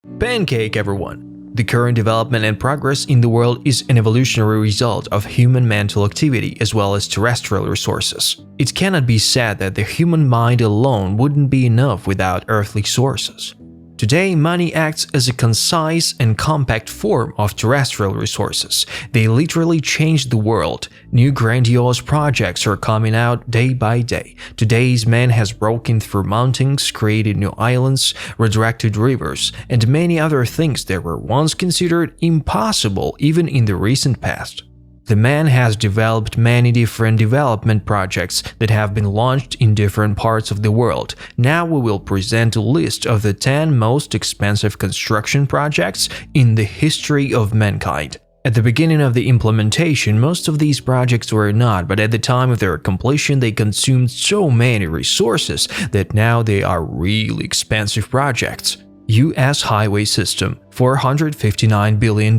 Pancake, everyone! The current development and progress in the world is an evolutionary result of human mental activity as well as terrestrial resources. It cannot be said that the human mind alone wouldn't be enough without earthly sources. Today, money acts as a concise and compact form of terrestrial resources. They literally changed the world. New grandiose projects are coming out day by day. Today's man has broken through mountains, created new islands, redirected rivers, and many other things that were once considered impossible even in the recent past. The man has developed many different development projects that have been launched in different parts of the world. Now we will present a list of the 10 most expensive construction projects in the history of mankind. At the beginning of the implementation, most of these projects were not, but at the time of their completion they consumed so many resources that now they are really expensive projects. US Highway System, $459 billion.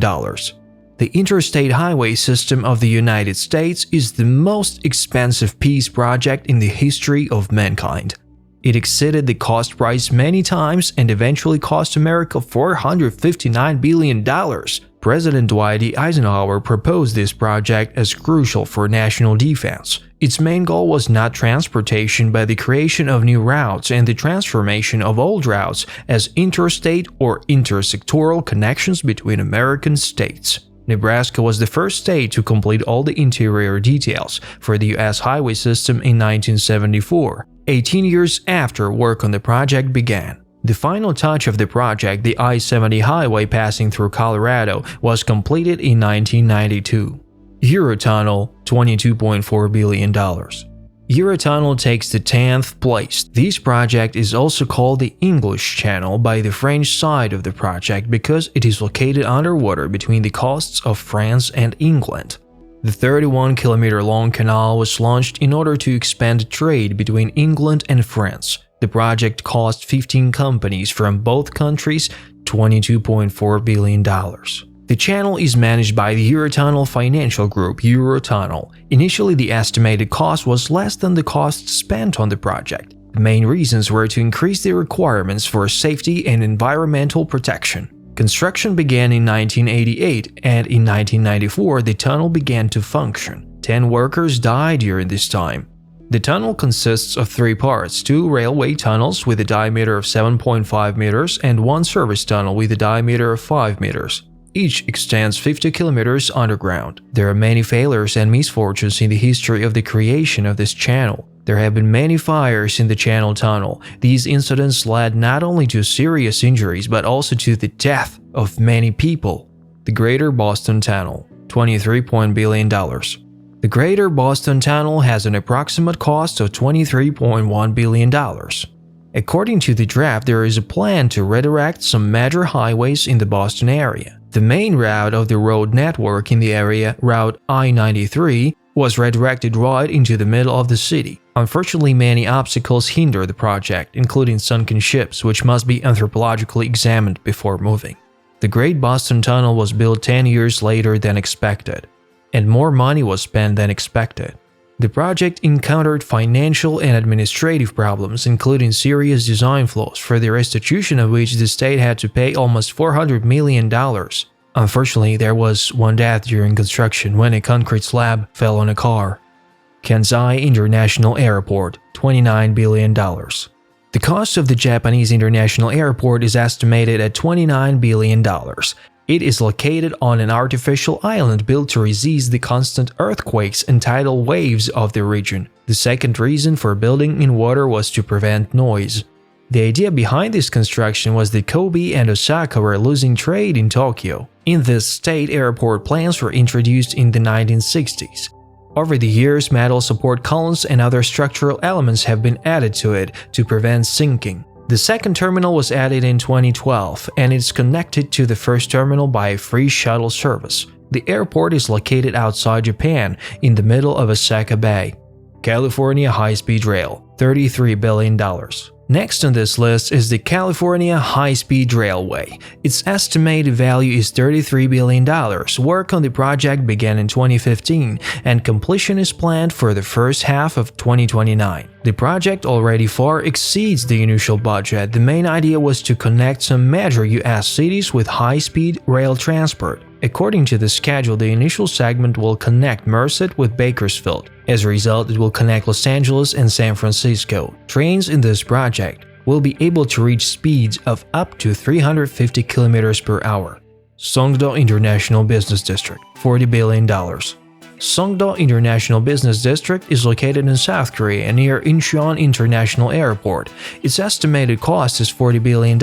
The interstate highway system of the United States is the most expensive peace project in the history of mankind. It exceeded the cost price many times and eventually cost America $459 billion. President Dwight D. Eisenhower proposed this project as crucial for national defense. Its main goal was not transportation but the creation of new routes and the transformation of old routes as interstate or intersectoral connections between American states. Nebraska was the first state to complete all the interior details for the U.S. highway system in 1974, 18 years after work on the project began. The final touch of the project, the I-70 highway passing through Colorado, was completed in 1992. Eurotunnel, $22.4 billion. Eurotunnel takes the 10th place. This project is also called the English Channel by the French side of the project because it is located underwater between the coasts of France and England. The 31-kilometer-long canal was launched in order to expand trade between England and France. The project cost 15 companies from both countries $22.4 billion. The channel is managed by the Eurotunnel financial group Eurotunnel. Initially, the estimated cost was less than the cost spent on the project. The main reasons were to increase the requirements for safety and environmental protection. Construction began in 1988, and in 1994 the tunnel began to function. 10 workers died during this time. The tunnel consists of 3 parts, 2 railway tunnels with a diameter of 7.5 meters and 1 service tunnel with a diameter of 5 meters. Each extends 50 kilometers underground. There are many failures and misfortunes in the history of the creation of this channel. There have been many fires in the channel tunnel. These incidents led not only to serious injuries but also to the death of many people. The Greater Boston Tunnel, $23 billion. The Greater Boston Tunnel has an approximate cost of $23.1 billion. According to the draft, there is a plan to redirect some major highways in the Boston area. The main route of the road network in the area, Route I-93, was redirected right into the middle of the city. Unfortunately, many obstacles hinder the project, including sunken ships, which must be anthropologically examined before moving. The Great Boston Tunnel was built 10 years later than expected, and more money was spent than expected. The project encountered financial and administrative problems, including serious design flaws, for the restitution of which the state had to pay almost $400 million. Unfortunately, there was one death during construction when a concrete slab fell on a car. Kansai International Airport, $29 billion. The cost of the Japanese International Airport is estimated at $29 billion. It is located on an artificial island built to resist the constant earthquakes and tidal waves of the region. The second reason for building in water was to prevent noise. The idea behind this construction was that Kobe and Osaka were losing trade in Tokyo. In this state, airport plans were introduced in the 1960s. Over the years, metal support columns and other structural elements have been added to it to prevent sinking. The second terminal was added in 2012 and is connected to the first terminal by a free shuttle service. The airport is located outside Japan, in the middle of Osaka Bay. California High-Speed Rail, $33 billion. Next on this list is the California High-Speed Railway. Its estimated value is $33 billion. Work on the project began in 2015, and completion is planned for the first half of 2029. The project already far exceeds the initial budget. The main idea was to connect some major US cities with high-speed rail transport. According to the schedule, the initial segment will connect Merced with Bakersfield. As a result, it will connect Los Angeles and San Francisco. Trains in this project will be able to reach speeds of up to 350 km per hour. Songdo International Business District, $40 billion. Songdo International Business District is located in South Korea near Incheon International Airport. Its estimated cost is $40 billion.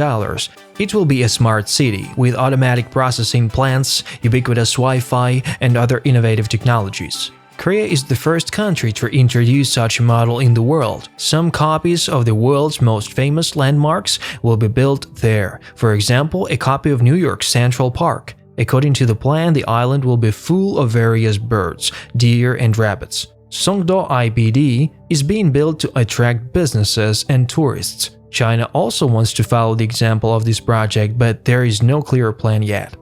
It will be a smart city with automatic processing plants, ubiquitous Wi-Fi, and other innovative technologies. Korea is the first country to introduce such a model in the world. Some copies of the world's most famous landmarks will be built there. For example, a copy of New York's Central Park. According to the plan, the island will be full of various birds, deer, and rabbits. Songdo IBD is being built to attract businesses and tourists. China also wants to follow the example of this project, but there is no clear plan yet.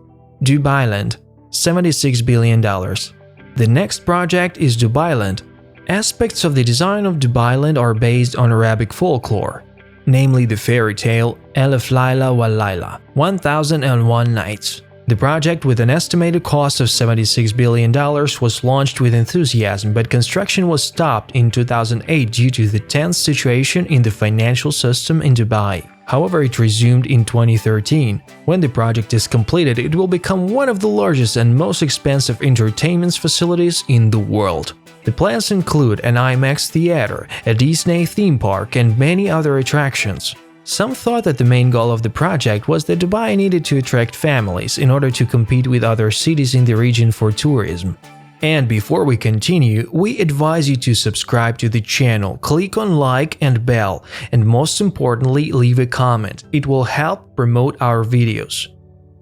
Dubailand, $76 billion. The next project is Dubailand. Aspects of the design of Dubailand are based on Arabic folklore, namely the fairy tale Alif Laila Wal Laila, 1001 Nights. The project, with an estimated cost of $76 billion, was launched with enthusiasm, but construction was stopped in 2008 due to the tense situation in the financial system in Dubai. However, it resumed in 2013. When the project is completed, it will become one of the largest and most expensive entertainment facilities in the world. The plans include an IMAX theater, a Disney theme park, and many other attractions. Some thought that the main goal of the project was that Dubai needed to attract families in order to compete with other cities in the region for tourism. And before we continue, we advise you to subscribe to the channel, click on like and bell, and most importantly, leave a comment. It will help promote our videos.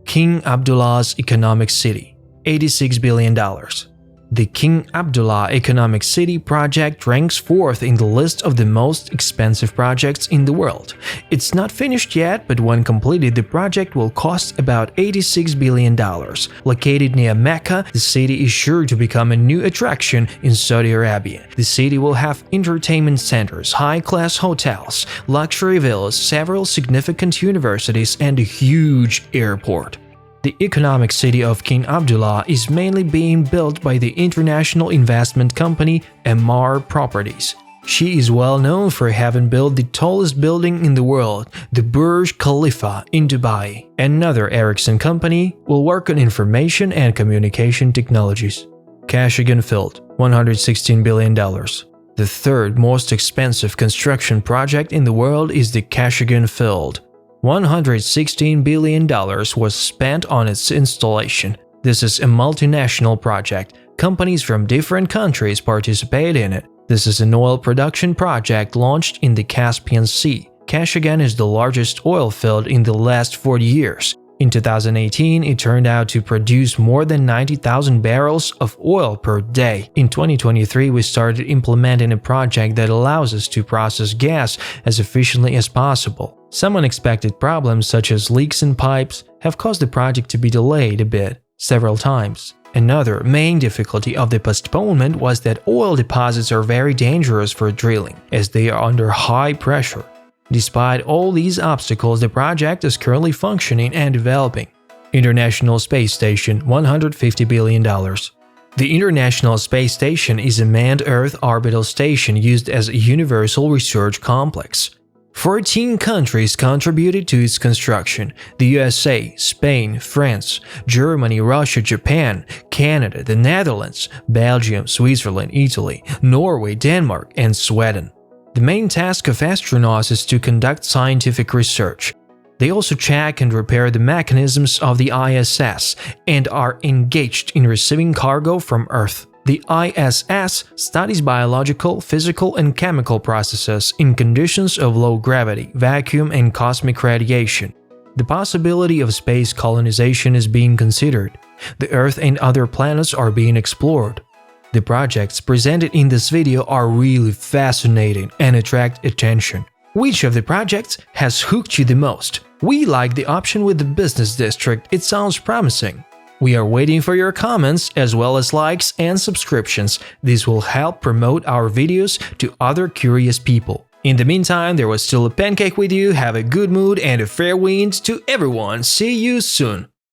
King Abdullah's Economic City, $86 billion. The King Abdullah Economic City project ranks 4th in the list of the most expensive projects in the world. It's not finished yet, but when completed, the project will cost about $86 billion. Located near Mecca, the city is sure to become a new attraction in Saudi Arabia. The city will have entertainment centers, high-class hotels, luxury villas, several significant universities, and a huge airport. The economic city of King Abdullah is mainly being built by the international investment company Emaar Properties. She is well known for having built the tallest building in the world, the Burj Khalifa in Dubai. Another Ericsson company will work on information and communication technologies. Kashagan Field, $116 billion. The third most expensive construction project in the world is the Kashagan Field. $116 billion was spent on its installation. This is a multinational project. Companies from different countries participate in it. This is an oil production project launched in the Caspian Sea. Kashagan is the largest oil field in the last 40 years. In 2018, it turned out to produce more than 90,000 barrels of oil per day. In 2023, we started implementing a project that allows us to process gas as efficiently as possible. Some unexpected problems, such as leaks in pipes, have caused the project to be delayed a bit, several times. Another main difficulty of the postponement was that oil deposits are very dangerous for drilling, as they are under high pressure. Despite all these obstacles, the project is currently functioning and developing. International Space Station, $150 billion. The International Space Station is a manned Earth orbital station used as a universal research complex. 14 countries contributed to its construction: the USA, Spain, France, Germany, Russia, Japan, Canada, the Netherlands, Belgium, Switzerland, Italy, Norway, Denmark, and Sweden. The main task of astronauts is to conduct scientific research. They also check and repair the mechanisms of the ISS and are engaged in receiving cargo from Earth. The ISS studies biological, physical, and chemical processes in conditions of low gravity, vacuum, and cosmic radiation. The possibility of space colonization is being considered. The Earth and other planets are being explored. The projects presented in this video are really fascinating and attract attention. Which of the projects has hooked you the most? We like the option with the business district, it sounds promising. We are waiting for your comments as well as likes and subscriptions. This will help promote our videos to other curious people. In the meantime, there was still a pancake with you, have a good mood and a fair wind to everyone. See you soon!